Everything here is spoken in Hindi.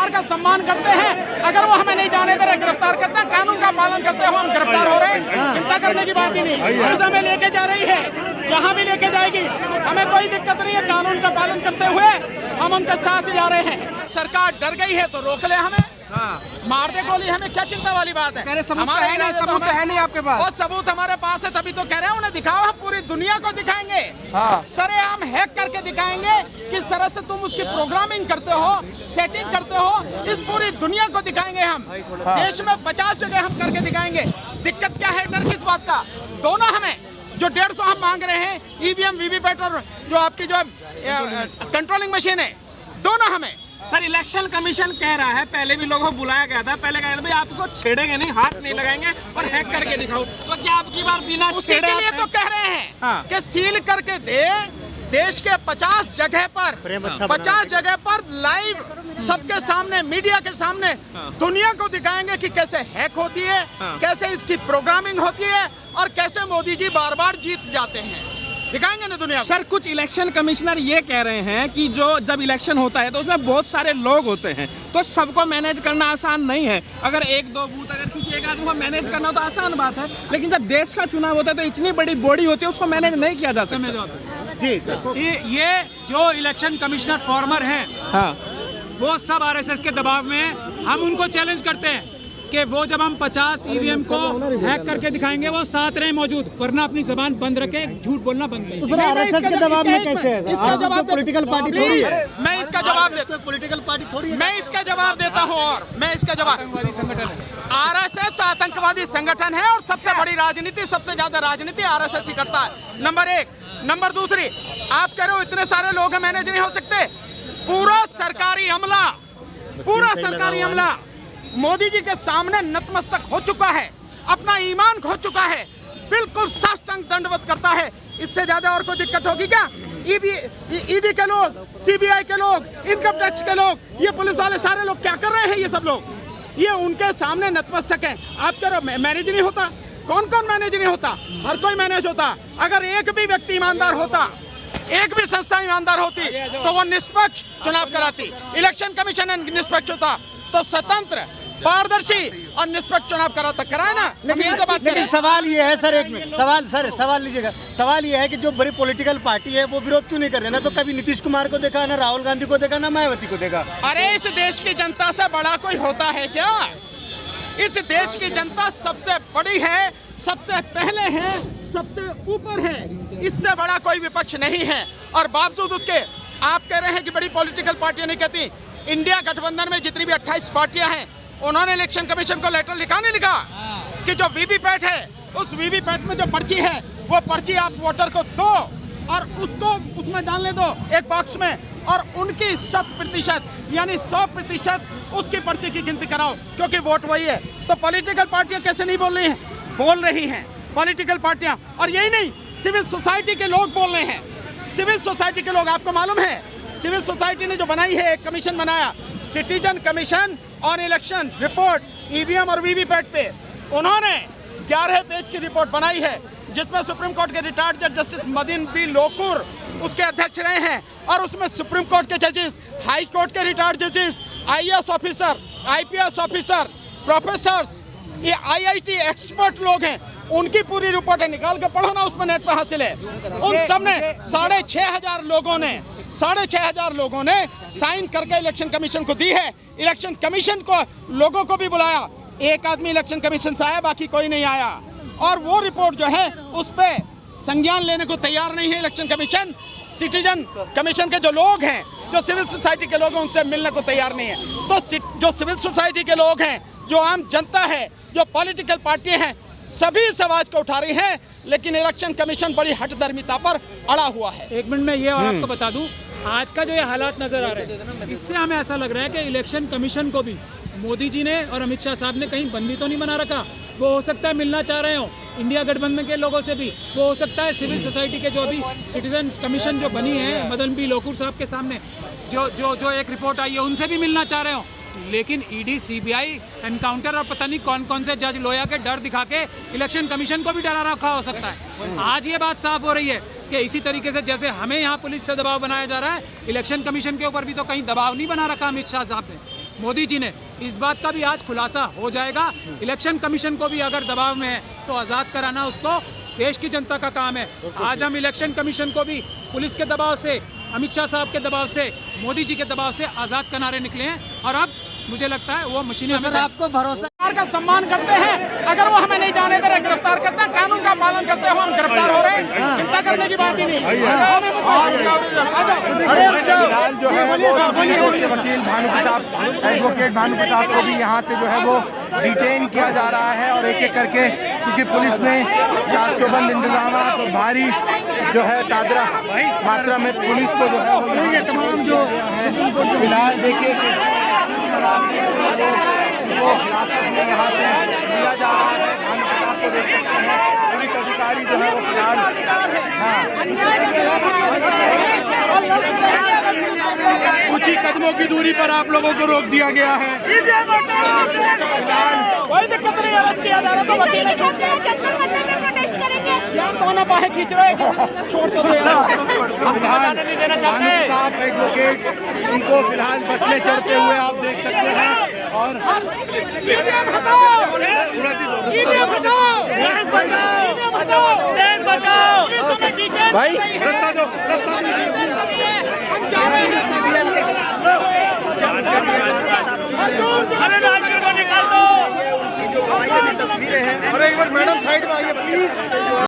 सरकार का सम्मान करते हैं। अगर वो हमें नहीं जाने दे रहे, गिरफ्तार करते हैं, कानून का पालन करते हुए हम गिरफ्तार हो रहे हैं, चिंता करने की बात ही नहीं। पुलिस हमें लेके जा रही है, जहाँ भी लेके जाएगी हमें कोई दिक्कत नहीं है। कानून का पालन करते हुए हम उनके साथ जा रहे हैं। सरकार डर गई है तो रोक ले, हमें मार दे गोली, हमें क्या चिंता वाली बात है। हमारे सबूत है नहीं आपके पास? वो सबूत हमारे पास है, तभी तो कह रहे हैं उन्हें दिखाओ, हम पूरी दुनिया को दिखाएंगे। सरेआम हैक करके दिखाएंगे किस तरह से तुम उसकी प्रोग्रामिंग करते हो, सेटिंग करते हो, इस पूरी दुनिया को दिखाएंगे हम। देश में 50 जगह हम करके दिखाएंगे। दिक्कत क्या है, डर किस बात का? दोनों हमें जो 150 हम मांग रहे हैं, ईवीएम वीवीपैट और जो आपकी जो कंट्रोलिंग मशीन है, दोनों हमें। सर, इलेक्शन कमीशन कह रहा है, पहले भी लोगों को बुलाया गया था, पहले कहा था भाई आपको छेड़ेंगे नहीं, हाथ नहीं लगाएंगे और हैक करके दिखाओ। तो क्या आपकी बार बिना छेड़े लिए तो कह रहे हैं कि सील करके दे, देश के 50 जगह पर लाइव सबके सामने, मीडिया के सामने दुनिया को दिखाएंगे कि कैसे हैक होती है, कैसे इसकी प्रोग्रामिंग होती है और कैसे मोदी जी बार बार जीत जाते हैं। दिखाएंगे ना दुनिया को। सर, कुछ इलेक्शन कमिश्नर ये कह रहे हैं कि जो जब इलेक्शन होता है तो उसमें बहुत सारे लोग होते हैं, तो सबको मैनेज करना आसान नहीं है। अगर एक दो बूथ, अगर किसी एक आदमी को मैनेज करना हो तो आसान बात है, लेकिन जब देश का चुनाव होता है तो इतनी बड़ी बॉडी होती है, उसको मैनेज नहीं किया जा सकता। जी सर, ये जो इलेक्शन कमिश्नर फॉर्मर हैं, हाँ, वो सब आरएसएस के दबाव में हैं। हम उनको चैलेंज करते हैं कि वो जब हम 50 ईवीएम को हैक करके दिखाएंगे वो साथ रहे मौजूद, वरना अपनी जबान बंद रखे, झूठ बोलना बंद करें। तो आरएसएस के दबाव में कैसे है? इसका जवाब पॉलिटिकल पार्टी थोड़ी है। मैं इसका जवाब देता, पॉलिटिकल पार्टी थोड़ी है। मैं इसका जवाब देता हूँ और मैं इसका जवाब, आरएसएस आतंकवादी संगठन है और सबसे बड़ी राजनीति, सबसे ज्यादा राजनीति आरएसएस ही करता है। नंबर एक। नंबर दूसरी, आप कह रहे हो इतने सारे लोग मैनेज नहीं हो सकते। पूरा सरकारी अमला मोदी जी के सामने नतमस्तक हो चुका है, अपना ईमान खो चुका है, बिल्कुल साष्टांग दंडवत करता है। इससे ज्यादा और कोई दिक्कत होगी क्या? ईडी के लोग, सीबीआई के लोग, इनकम टैक्स के लोग, ये पुलिस वाले सारे लोग क्या कर रहे हैं? ये सब लोग ये उनके सामने नतमस्तक है। आप कह रहे हो मैनेज नहीं होता? कौन कौन मैनेज नहीं होता? हर कोई मैनेज होता। अगर एक भी व्यक्ति ईमानदार होता, एक भी संस्था ईमानदार होती तो वो निष्पक्ष चुनाव कराती। इलेक्शन कमीशन निष्पक्ष होता तो स्वतंत्र, पारदर्शी और निष्पक्ष चुनाव कराए ना। लेकिन सवाल ये है सर, एक मिनट, सवाल लीजिएगा। सवाल ये है कि जो बड़ी पॉलिटिकल पार्टी है वो विरोध क्यों नहीं कर रहे? ना तो कभी नीतीश कुमार को देखा, ना राहुल गांधी को देखा, ना मायावती को देखा। अरे इस देश की जनता से बड़ा कोई होता है क्या? इस देश की जनता सबसे बड़ी है, सबसे पहले है, सबसे ऊपर है। इससे बड़ा कोई विपक्ष नहीं है। और बावजूद उसके आप कह रहे हैं कि बड़ी पॉलिटिकल पार्टियां नहीं कहती। इंडिया गठबंधन में जितनी भी 28 पार्टियां हैं, उन्होंने इलेक्शन कमीशन को लेटर लिखा नहीं लिखा कि जो वीवीपैट है, उस वीवीपैट में जो पर्ची है, वो पर्ची आप वोटर को दो और उसको उसमें डालने दो एक बॉक्स में, और उनकी 100% यानी 100% उसकी पर्ची की गिनती कराओ, क्योंकि वोट वही है। तो पॉलिटिकल पार्टियां कैसे नहीं बोल रही हैं? बोल रही हैं पॉलिटिकल पार्टियां। और यही नहीं, सिविल सोसाइटी के लोग बोल रहे हैं। सिविल सोसाइटी के लोग, आपको मालूम है सिविल सोसाइटी ने जो बनाई है, एक कमीशन बनाया, citizen commission on election report EVM और वीवीपैट पे, उन्होंने 11 पेज की रिपोर्ट बनाई है, जिसमें सुप्रीम कोर्ट के रिटायर्ड जज जस्टिस मदन बी लोकुर उसके अध्यक्ष रहे हैं। और उसमें सुप्रीम कोर्ट के जजेस, हाई कोर्ट के रिटायर्ड जजेस, IAS officer, IPS officer, professors, ये आईआईटी एक्सपर्ट लोग हैं, उनकी पूरी रिपोर्ट है। निकाल के पढ़ो ना, उसमें नेट पे हासिल है। उन सब ने 6,500 लोगों ने साइन करके इलेक्शन कमीशन को दी है। इलेक्शन कमीशन को लोगों को भी बुलाया, एक आदमी इलेक्शन कमीशन से आया, बाकी कोई नहीं आया। और वो रिपोर्ट जो है उस पे संज्ञान लेने को तैयार नहीं है इलेक्शन कमीशन। सिटीजन कमीशन के जो लोग हैं, जो सिविल सोसाइटी के लोग हैं, उनसे मिलने को तैयार नहीं है। तो जो सिविल सोसाइटी के लोग हैं, जो आम जनता है, जो पॉलिटिकल पार्टियां हैं, सभी इस आवाज को उठा रही हैं, लेकिन इलेक्शन कमीशन बड़ी हठधर्मिता पर अड़ा हुआ है। एक मिनट में ये और आपको बता दूं, आज का जो ये हालात नजर आ रहे हैं, इससे हमें ऐसा लग रहा है कि इलेक्शन कमीशन को भी मोदी जी ने और अमित शाह साहब ने कहीं बंदी तो नहीं बना रखा। वो हो सकता है मिलना चाह रहे हो इंडिया गठबंधन के लोगों से भी, वो हो सकता है सिविल सोसाइटी के जो अभी सिटीजन कमीशन जो बनी है मदन बी लोकुर साहब के सामने जो एक रिपोर्ट आई है, उनसे भी मिलना चाह रहे हो। लेकिन ईडी, सीबीआई, एनकाउंटर और पता नहीं कौन कौन से जज लोया के डर दिखा के इलेक्शन कमीशन को भी डरा रखा हो सकता है। आज ये बात साफ हो रही है कि इसी तरीके से जैसे हमें यहाँ पुलिस से दबाव बनाया जा रहा है, इलेक्शन कमीशन के ऊपर भी तो कहीं दबाव नहीं बना रखा अमित शाह साहब ने। मोदी जी ने, इस बात का भी आज खुलासा हो जाएगा। इलेक्शन कमीशन को भी अगर दबाव में है तो आज़ाद कराना उसको देश की जनता का काम है। आज हम इलेक्शन कमीशन को भी पुलिस के दबाव से, अमित शाह साहब के दबाव से, मोदी जी के दबाव से आज़ाद कराने निकले हैं और अब मुझे लगता है वो मशीनें हमें आपको भरोसा सरकार का सम्मान करते हैं। अगर वो हमें नहीं जाने दे रहे, गिरफ्तार करते हैं, कानून का पालन करते हुए हम गिरफ्तार हो रहे हैं, चिंता करने की बात ही नहीं। फिलहाल जो है वो वकील भानु प्रताप, एडवोकेट भानु प्रताप को भी यहाँ से जो है वो डिटेन किया जा रहा है और एक एक करके, क्योंकि पुलिस ने चाक चौबंद इंतजाम और भारी जो है तादरा मात्रा में पुलिस को जो है वो तमाम जो फिलहाल देखिए वो हिरासत में यहाँ से लिया जा रहा है। भानु प्रताप को देख सकते हैं, पुलिस अधिकारी जो है वो फिलहाल कुछ ही कदमों की दूरी पर आप लोगों को रोक दिया गया है। कोई दिक्कत नहीं, अरेस्ट किया जा रहा तो वकील छोड़ दोनों बाहें खींच रहे, छोड़ दो। फिलहाल भानु प्रताप एडवोकेट उनको फिलहाल बस में चढ़ते हुए आप देख सकते हैं और भाई रास्ता दो, हम जा रहे हैं। तस्वीरें हैं। अरे एक बार मैडम साइड में आइए प्लीज।